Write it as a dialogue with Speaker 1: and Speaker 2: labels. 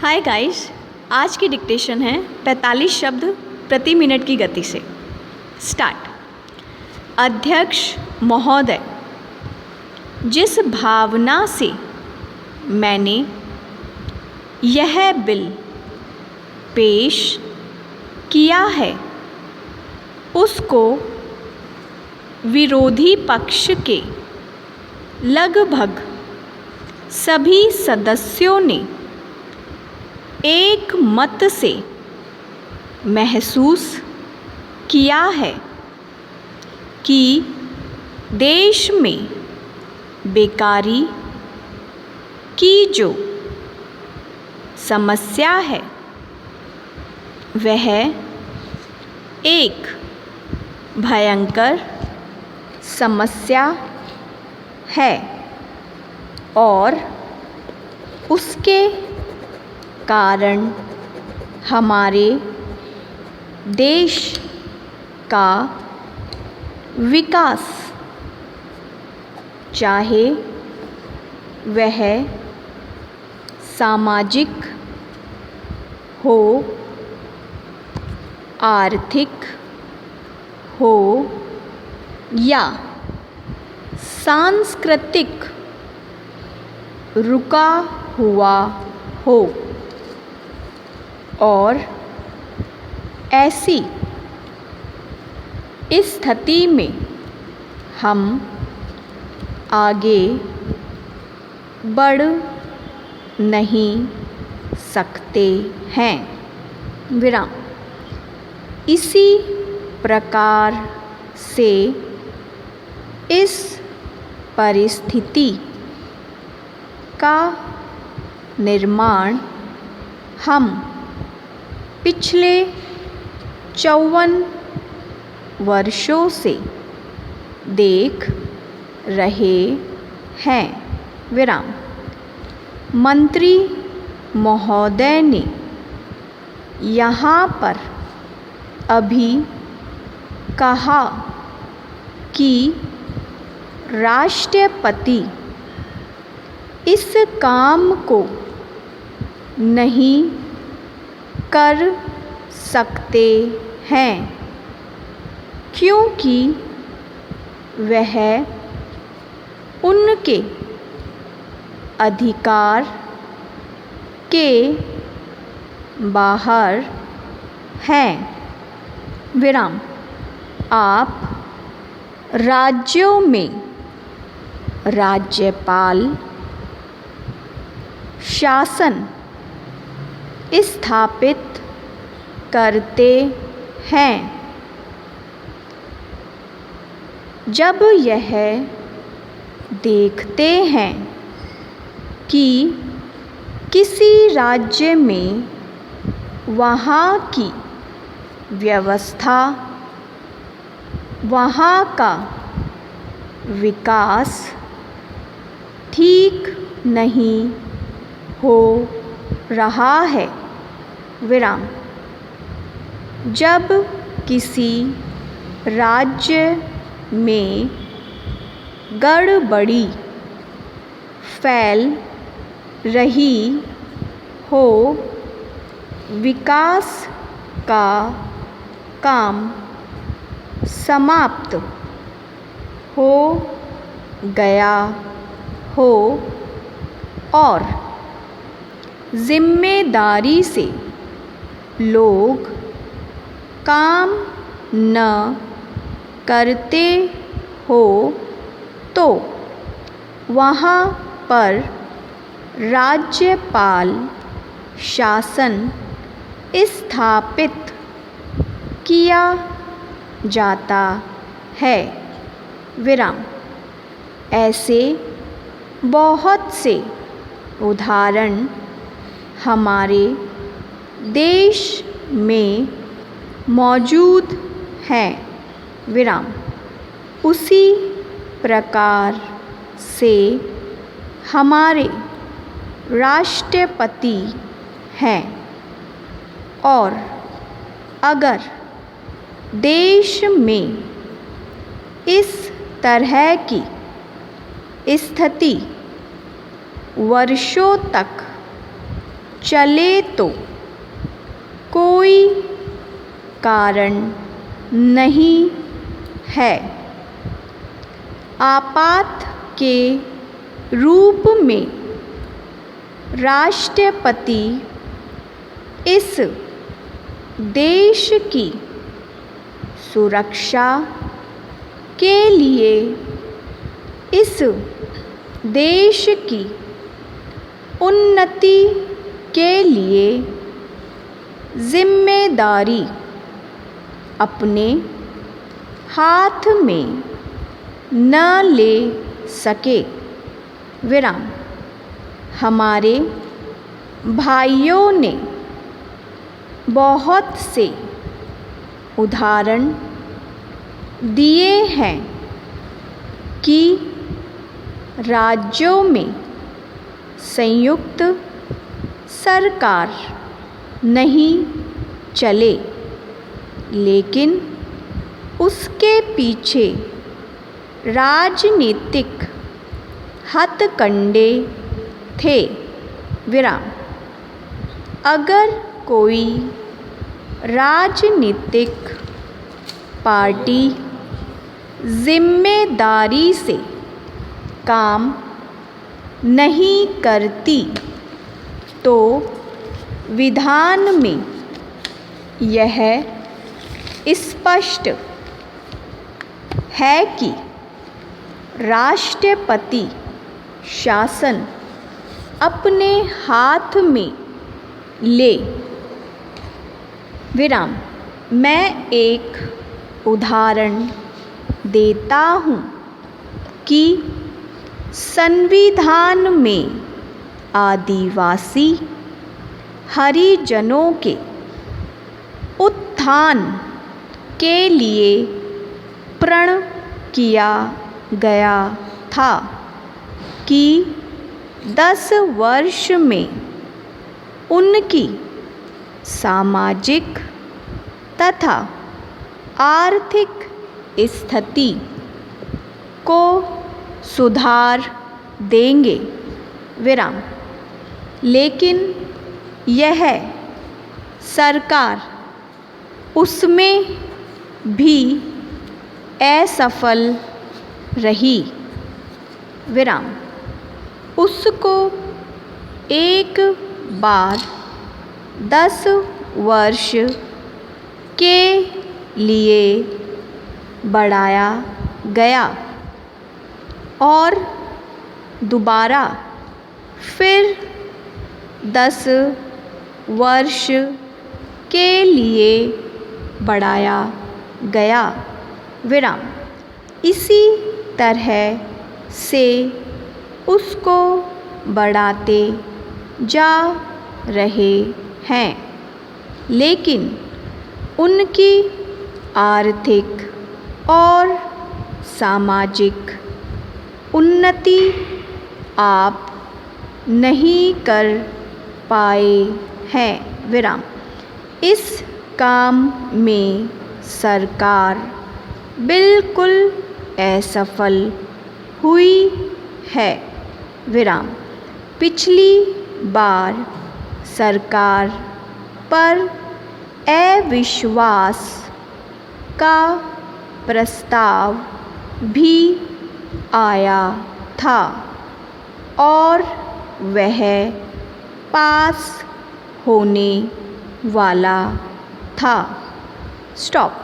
Speaker 1: Hi guys, आज की dictation है 45 शब्द प्रति मिनट की गति से। स्टार्ट। अध्यक्ष महोदय, जिस भावना से मैंने यह बिल पेश किया है उसको विरोधी पक्ष के लगभग सभी सदस्यों ने एक मत से महसूस किया है कि देश में बेकारी की जो समस्या है वह एक भयंकर समस्या है और उसके कारण हमारे देश का विकास, चाहे वह सामाजिक हो, आर्थिक हो या सांस्कृतिक, रुका हुआ हो, और ऐसी स्थिति में हम आगे बढ़ नहीं सकते हैं। विराम। इसी प्रकार से इस परिस्थिति का निर्माण हम पिछले 54 वर्षों से देख रहे हैं। विराम। मंत्री महोदय ने यहाँ पर अभी कहा कि राष्ट्रपति इस काम को नहीं कर सकते हैं क्योंकि वह उनके अधिकार के बाहर हैं। विराम। आप राज्यों में राज्यपाल शासन स्थापित करते हैं। जब यह देखते हैं कि किसी राज्य में वहाँ की व्यवस्था, वहाँ का विकास ठीक नहीं हो रहा है। विराम। जब किसी राज्य में गड़बड़ी फैल रही हो, विकास का काम समाप्त हो गया हो और जिम्मेदारी से लोग काम न करते हो तो वहाँ पर राज्यपाल शासन स्थापित किया जाता है। विराम। ऐसे बहुत से उदाहरण हमारे देश में मौजूद हैं। विराम। उसी प्रकार से हमारे राष्ट्रपति हैं और अगर देश में इस तरह की स्थिति वर्षों तक चले तो कोई कारण नहीं है। आपात के रूप में राष्ट्रपति इस देश की सुरक्षा के लिए, इस देश की उन्नति के लिए जिम्मेदारी अपने हाथ में न ले सके। विराम। हमारे भाइयों ने बहुत से उदाहरण दिए हैं कि राज्यों में संयुक्त सरकार नहीं चले, लेकिन उसके पीछे राजनीतिक हथकंडे थे। विराम। अगर कोई राजनीतिक पार्टी जिम्मेदारी से काम नहीं करती तो विधान में यह स्पष्ट है कि राष्ट्रपति शासन अपने हाथ में ले। विराम। मैं एक उदाहरण देता हूँ कि संविधान में आदिवासी हरिजनों के उत्थान के लिए प्रण किया गया था कि 10 वर्ष में उनकी सामाजिक तथा आर्थिक स्थिति को सुधार देंगे। विराम। लेकिन यह सरकार उसमें भी असफल रही। विराम। उसको एक बार 10 वर्ष के लिए बढ़ाया गया और दोबारा फिर 10 वर्ष के लिए बढ़ाया गया। विराम। इसी तरह से उसको बढ़ाते जा रहे हैं, लेकिन उनकी आर्थिक और सामाजिक उन्नति आप नहीं कर पाए हैं। विराम। इस काम में सरकार बिल्कुल असफल हुई है। विराम। पिछली बार सरकार पर अविश्वास का प्रस्ताव भी आया था और वह पास होने वाला था। स्टॉप।